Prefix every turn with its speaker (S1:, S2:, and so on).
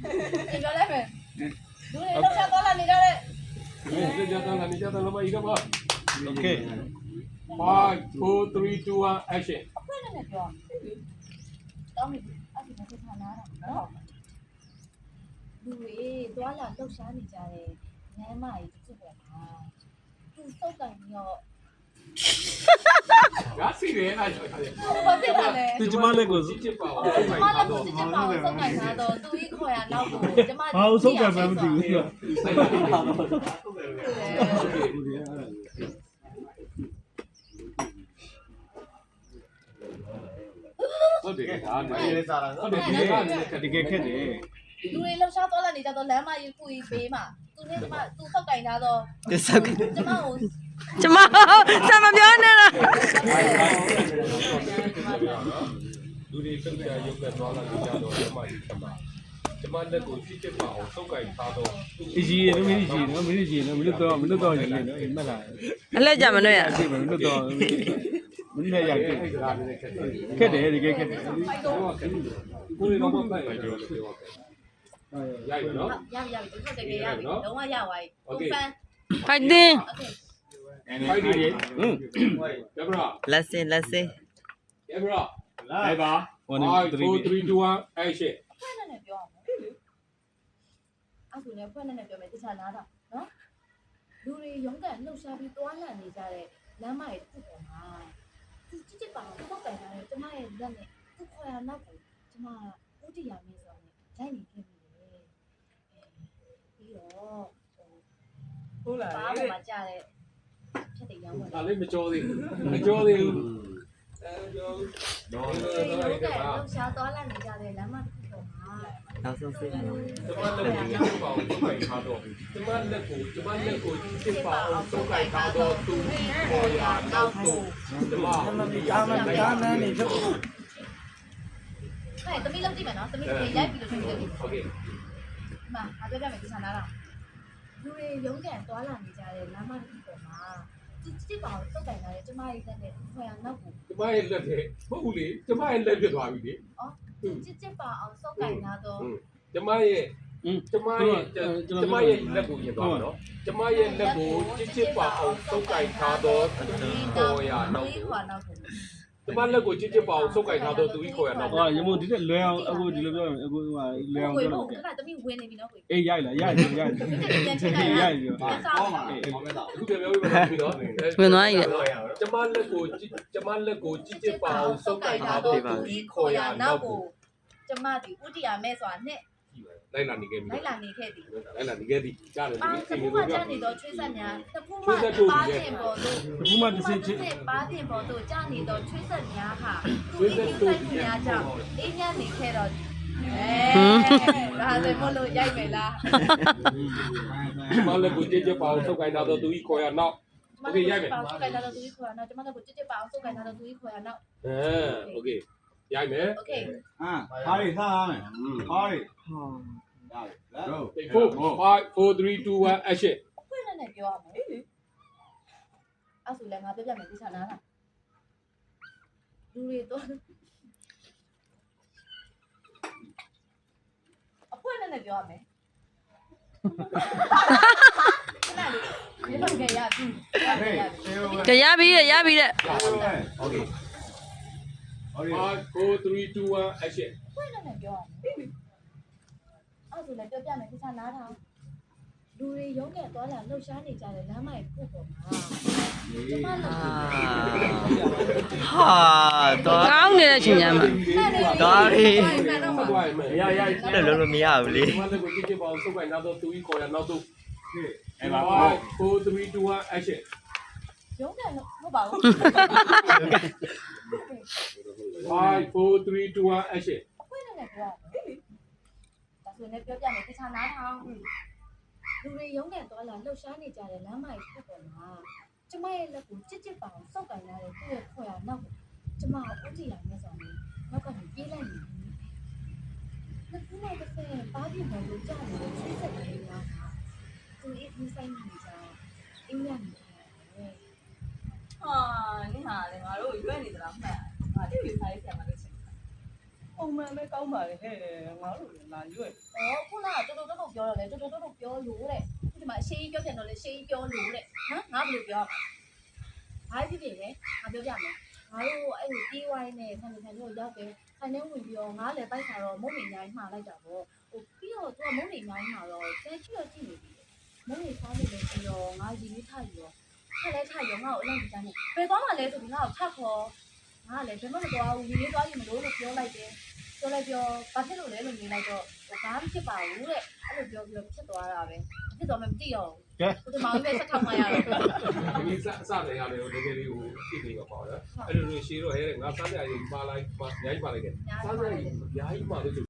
S1: 你说来没？ดูเลยต้องชาตัวละนี่ได้เลย
S2: 这叫当然，你叫当然嘛，一个嘛。
S3: Okay.
S2: 5, 4, 3, 2, 1, action.
S1: ဘယ်နဲ့ပြောတောင်းပြီအဲ့ဒီမှာထားနာတာနော်လူတွေသွားလာလှုပ်ရှားနေကြတယ်နမ်းမကြီးဖြစ်ပေါ်မှာသူစောက်ကန်ပြီးတော့
S2: Gasi deh, aja.
S1: ဘာဖြစ်တာလဲ
S3: သူကျမလက်ကို
S2: Cicip pak.
S1: ကျမလည်းကိုစစ်ချက်ပါအောင်စောက်ကန်ထားတော့သူကြီးခေါ်ရနောက်ကိုကျမ
S3: ဘာလို့ဆုံးကံမှမသိဘူးလို့
S2: ဟုတ်တယ်ဒါနဲ့
S4: အေးလေးစားတာ
S2: ဟုတ်တယ်ဒီကလည်း
S3: တကယ်ခက်တယ်
S1: လူတွေလှုပ်ရှားသွားလာနေကြတော့လမ်းမကြီးပူကြီးပေးမှာသူနဲ့ကျမသူစောက်ကန်ထားတော့
S5: ဒီဆောက်
S1: ကျမကို
S5: ကျမစမပြောနဲ့လား
S2: လူတွေပြုတ်ကြရုပ်နဲ့သွားလာကြတော့ဓမ္မကြီးချက်ပါဓမ္မလက်ကိုကြည့်ချက်ပါအောင်စုပ်ကိုင်ထားတော့
S3: အကြီးရမင်းကြီးနော်မင်းကြီးနော်မင်းတော့ရည်နော်အိမ်မက်လာ
S5: အလက်ကြမလို့ရ
S3: အဲ့မင်းတော့မင်းလည်းရိုက်တယ်
S2: အဲ့ဒါလည်းခက်တယ်
S3: ခက်တယ်တကယ်ခက်တယ်
S2: ကိုယ်တော့မပိုက်ဘူးပြောပြောရိုက်နော်
S1: ရပြီဒီဖက်တကယ်ရပြီလုံးဝရသွားပြီကိုဖန်
S5: ဖိုက်တင်
S1: โอเค
S2: ဖိုက်ဒီ
S3: ဟွန်း
S2: ကဘရာ
S5: လက်စင်လက်စင်
S2: ကဘရာလိုက်ပါ
S3: 1
S2: 5
S3: 3
S2: 4 3 2 1 action
S1: ဖွင့်နေပြောအောင်အဲ့ဆိုလည်းဖွင့်နေပြောမယ်တခြားနားတော့နော်လူတွေရုံးကန်လှုပ်ရှားပြီးတွားလာနေကြတဲ့လမ်းမရဲ့တစ်ပေါ်မှာသူကြည့်ပါတော့ပောက်ကန်ထားတယ်ကျမရဲ့လက်နဲ့သူခေါ်ရနောက်ကိုကျမဥတီရမင်းဆိုတော့လိုက်နေခဲ့ပြီလေပြီးတော့ဟုတ်လားဘာမှမကြတဲ့ဖြစ်တဲ့ရောင်းဝင်
S2: ဒါလေးမကြောသေးဘူးမကြောသေးဘူးအဲကြောတော့
S1: ဒီလိုကလှုပ်ရှားသွားလာနေကြတဲ့လမ်းမတစ်ခုပေါ်မှာ
S5: နောက်ဆုံးစိတ်နော်
S2: ကျမလက်ကိုကြည့်ပါအောင်စုပ်ကိုင်ထားတော့ကျမလက်ကိုကြည့်ပါအောင်စုပ်ကိုင်ထားတော့သူပေါ်ရနောက်သူကျမ
S4: အာမကာနန်းနေဖြုတ်
S1: ဟဲ့တမီးလုံးကြည့်မယ်နော်တမီးတွေရိုက်ပြီးလို့ရှိတယ်
S2: โอเค
S1: ဒီမှာအပြောပြမယ်ဒီဆန္ဒလားလူတွေရုံးကန်သွားလာနေကြတဲ့လမ်းမတစ်ခုပေါ်မှာသူကြည့်ပါအောင်စုပ်ကန်ထားတဲ့ကျမရဲ့လက်နဲ့ခေါ်ရနောက်ကို
S2: ကျမရဲ့လက်ထဲမဟုတ်ဘူးလေကျမရဲ့လက်ပြသွားပြီလေ
S1: အော်ကြည့်ပါအောင်စုပ်ကန်ထားတော့
S2: ကျမရဲ့လက်ကိုရင်သွားနော်ကျမရဲ့လက်ကိုချစ်ပါအောင်စုပ်ကိုင်ထားတော့သူပေါ်ရနောက်သူ
S1: ခေါ်နောက်ကို
S2: ကျမလက်ကိုချစ်ပါအောင်စုပ်ကိုင်ထားတော့သူကြီးခေါ်ရနောက်
S3: ဟာရမို့ဒီတက်လွယ်အောင်အခုဒီလိုပြောရင်အခုလွယ်အောင်
S1: ကို
S3: ပြော
S1: ကို
S3: လို့
S1: ခဏတမီးဝင်နေပြီနော်ကို
S3: အေးရိုက်လာရိုက်ပြီရိုက်ပြီ
S1: ပြန်ချစ်လိုက်ရ
S3: ရိုက်ပြီ
S1: ပြန်စားပါ
S2: အခုတည်းပြောပြီးနော်
S5: ဝင်သွားပြီ
S2: ကျမလက်ကိုချစ်ပါအောင်စုပ်ကိုင်ထားတော့သူကြီးခေါ်ရနောက်ကို
S1: ကျမဒီဥတီယာမဲဆိုတာနဲ့
S2: လိုက်လာနေခဲ့ပြီ
S1: လိုက်လာနေခဲ့သည်
S2: လိုက်လာနေခဲ့ပြီကြားတယ်
S1: ပါ
S2: ဒီ
S1: တပူးမကြနေတော့ချွေးဆက်များတပူးမပါတင်ပေါ်တို့
S3: ဘူးမှတစ်စင်းချစ်
S1: ပါတင်ပေါ်တို့ကြနေတော့ချွေးဆက်များဟာသူအင်းယူဆိုင်မှုများကြောင့်အင်းညနေခဲ့တော့ဒါဆိုမလို့ရိုက်မယ်လား
S2: ကျမလက်ကိုချစ်ပါအောင်စုပ်ကိုင်ထားတော့သူကြီးခေါ်ရနောက်
S1: ကျမတို့ကပါဆုတ်ကိုင်လာတော့သူကြီးခေါ်ရနောက်ကျမတို့ကိုကြစ်ပါအောင်ဆုတ်ကိုင်လာတော့သူကြီးခေါ်ရနောက်
S2: โอเคရိုက်မယ်
S1: โอเค
S4: အာဟာရီစားရမယ်ဟာရီ
S2: 4 5 4 3 2 1 action
S1: ဖွင့်နေပြောရမယ်အဲ့ဆိုလည်းငါပြောပြမယ်ဒီစားနာလားလူတွေတော့အဖွင့်နေပြောရမယ်ခဏလေးဒီဘက်ကရပြီ
S5: ကြရပြီရပြီတဲ့
S2: โอเค 5 4 3 2 1 action
S1: ဖွင့်နေပြောရမယ်အဲ့ဆိုလည်းပြောပြမယ်ဒီစားနာထောင်လူတွေရုံးကန်သွားလာလှုပ်ရှားနေကြတဲ့လမ်းမရဲ့ခုပေါ်မှာကျမတို့
S5: ဟာတော့ကောင်းနေတဲ့အချိန်ညမှာဒါရီ
S2: ဆက်သွားရမယ်ရရ
S5: အဲ့လိုလို့မရဘူးလေ
S2: ကျမလက်ကိုချစ်ပါအောင်စုပ်ကိုင်ထားတော့သူကြီးခေါ်ရနောက်သူအဲ့ပါ4 3 2 1 action
S1: ရုံးကန်လို့မဟုတ်ပါဘူး
S2: 5 4 3 2 1 action
S1: ဖွင့်နေပြောရမယ်ဒါဆိုလည်းပြောပြမယ်ဒီစားနာထောင်လူတွေရုံးကန်သွားလာလှုပ်ရှားနေကြတဲ့လမ်းမရဲ့ခုပေါ်မှာကျမရဲ့လက်ကိုကြစ်ပါအောင်စောက်ကန်ရတဲ့သူ့ရဲ့ခေါ်ရနောက်ကိုကျမကဥတီရမယ်ဆိုရင်နောက်ကနေပြေးလိုက်နေပြီလက်ကူးလိုက်တဲ့ပါးပြပေါ်ကိုကြာနေတဲ့ဆွေးဆက်လေးကသူ့ရဲ့ဒီဆိုင်နေကြအင်းရနေတယ်
S6: ဟာနေဟာလေငါတို့ရွက်နေသလားမှန်ငါတိတိဆိုင်ဆရာမလို့ရှင်
S4: ပုံမှန်ပဲကောင်းပါလေဟဲ့ငါတို့လာရွက်
S1: 哦，我တော်တော်တော်ပြောတော့လေတော်တော်တော်ပြောလို့တဲ့ဒီမှာအရှိကြီးပြောပြန်တော့လေရှိကြီးပြောလို့တဲ့ဟမ်ငါဘယ်လိုပြောဘာဖြစ်ဖြစ်လဲငါပြောပြမယ်ငါတို့အဲ့ဒီတီးဝိုင်းနဲ့ဆန်ဆန်တို့ရောက်တယ်ဆန်နေဝင်ပြီးတော့ငါလည်းပိုက်ခါတော့မုံနေညာကြီးမှာလိုက်တာပေါ့ဟိုပြီးတော့သူကမုံနေညာကြီးမှာတော့ကျဲချီတော့ကြည့်နေပြီမုံနေစားနေလို့ပြီးတော့ငါရည်လေးထားပြီးတော့ထက်လဲထားရောငါ့ကိုအလောက်ကြမ်းနေဘယ်သွားမှလဲဆိုပြီးငါ့ကိုထပ်ခေါ်ငါလည်းဘယ်မှမသွားဘူးရည်လေးသွားရင်မလို့ပြောလိုက်တယ်ပြောလိုက်ပြောဘာဖြစ်လို့လဲလို့မြင်လိုက်တော့ဘာမှဖြစ်ပါဘူးတဲ့အဲ့လိုပြောပြီးတော့ဖြစ်သွားတာပဲဖြစ်သွားမှမသိတော့ဘူးဒီမောင်ကြီးပဲဆက်ထောက်မှရတော့
S2: ဒီစတယ်ရတယ်ဒီကလေးကိုကြည့်နေပါပေါ့နော်အဲ့လိုလို့ရှေးတော့ဟဲ့ငါစားကြရင်ပါလိုက်အများကြီးပါလိုက်တယ်စားကြရင်အများကြီးပါလို့